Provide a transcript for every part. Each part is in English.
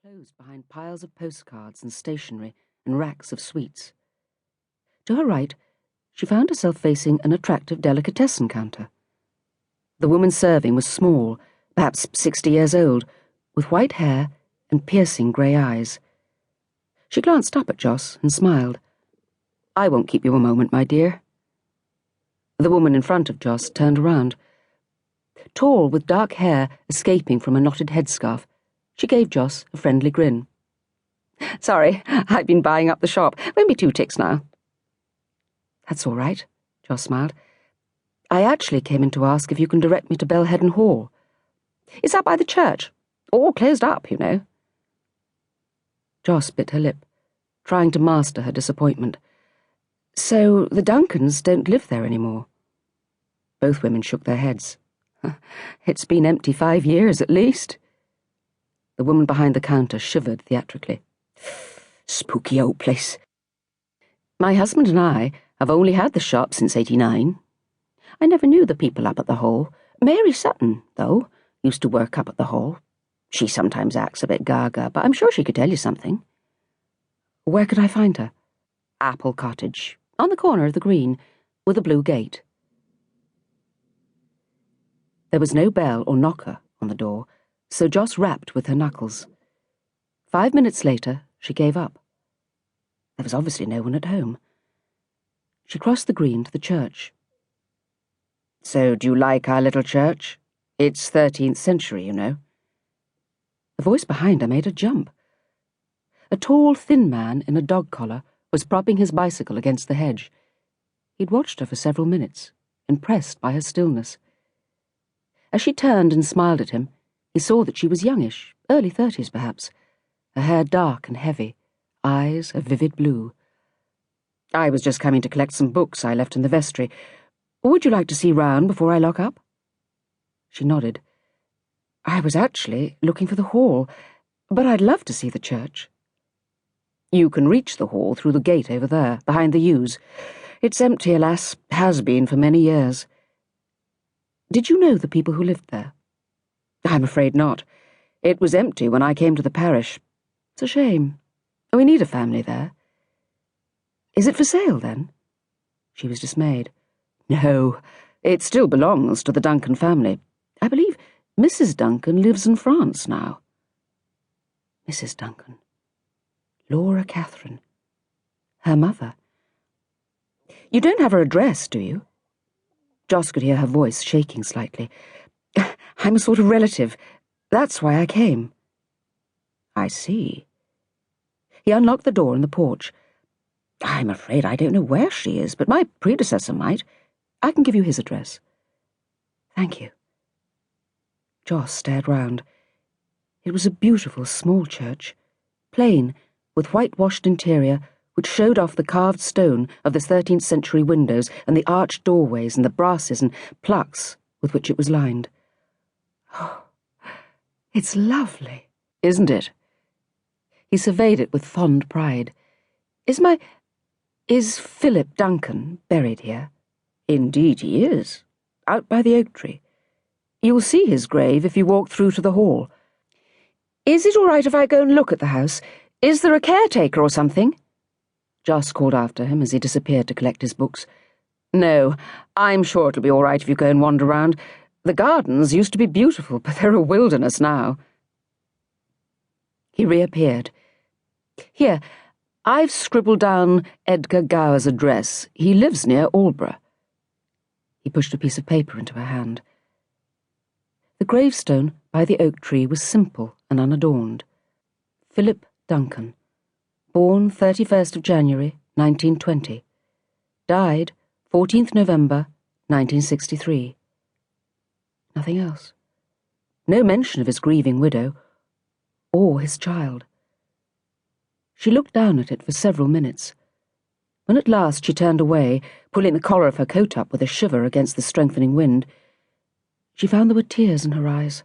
closed behind piles of postcards and stationery and racks of sweets. To her right, she found herself facing an attractive delicatessen counter. The woman serving was small, perhaps 60 years old, with white hair and piercing grey eyes. She glanced up at Joss and smiled. "I won't keep you a moment, my dear." The woman in front of Joss turned around. Tall, with dark hair escaping from a knotted headscarf, she gave Joss a friendly grin. "Sorry, I've been buying up the shop. Won't be 2 ticks now." "That's all right," Joss smiled. "I actually came in to ask if you can direct me to Belheddon Hall. It's up by the church. All closed up, you know." Joss bit her lip, trying to master her disappointment. "So the Duncans don't live there anymore?" Both women shook their heads. "It's been empty 5 years at least." The woman behind the counter shivered theatrically. "Spooky old place. My husband and I have only had the shop since '89. I never knew the people up at the Hall. Mary Sutton, though, used to work up at the Hall. She sometimes acts a bit gaga, but I'm sure she could tell you something." "Where could I find her?" "Apple Cottage, on the corner of the green, with a blue gate." There was no bell or knocker on the door, so Joss rapped with her knuckles. 5 minutes later, she gave up. There was obviously no one at home. She crossed the green to the church. "So do you like our little church? It's 13th century, you know." The voice behind her made her jump. A tall, thin man in a dog collar was propping his bicycle against the hedge. He'd watched her for several minutes, impressed by her stillness. As she turned and smiled at him, he saw that she was youngish, early 30s perhaps, her hair dark and heavy, eyes a vivid blue. "I was just coming to collect some books I left in the vestry. Would you like to see round before I lock up?" She nodded. "I was actually looking for the hall, but I'd love to see the church." "You can reach the hall through the gate over there, behind the yews. It's empty, alas, has been for many years." "Did you know the people who lived there?" "I'm afraid not. It was empty when I came to the parish. It's a shame. We need a family there." "Is it for sale, then?" She was dismayed. "No, it still belongs to the Duncan family. I believe Mrs. Duncan lives in France now." Mrs. Duncan. Laura Catherine. Her mother. "You don't have her address, do you?" Joss could hear her voice shaking slightly. "I'm a sort of relative. That's why I came." "I see." He unlocked the door in the porch. "I'm afraid I don't know where she is, but my predecessor might. I can give you his address." "Thank you." Joss stared round. It was a beautiful small church, plain, with whitewashed interior, which showed off the carved stone of the 13th century windows and the arched doorways and the brasses and plaques with which it was lined. "Oh, it's lovely, isn't it?" He surveyed it with fond pride. Is Philip Duncan buried here?" "Indeed he is, out by the oak tree. You'll see his grave if you walk through to the hall." "Is it all right if I go and look at the house? Is there a caretaker or something?" Joss called after him as he disappeared to collect his books. "No, I'm sure it'll be all right if you go and wander round. The gardens used to be beautiful, but they're a wilderness now." He reappeared. "Here, I've scribbled down Edgar Gower's address. He lives near Aldborough." He pushed a piece of paper into her hand. The gravestone by the oak tree was simple and unadorned. Philip Duncan, born 31st of January, 1920. Died 14th November, 1963. Nothing else. No mention of his grieving widow, or his child. She looked down at it for several minutes. When at last she turned away, pulling the collar of her coat up with a shiver against the strengthening wind, she found there were tears in her eyes.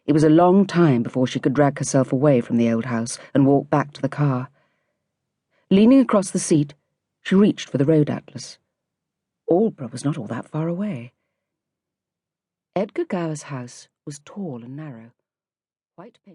It was a long time before she could drag herself away from the old house and walk back to the car. Leaning across the seat, she reached for the road atlas. Aldborough was not all that far away. Edgar Gower's house was tall and narrow, white paint.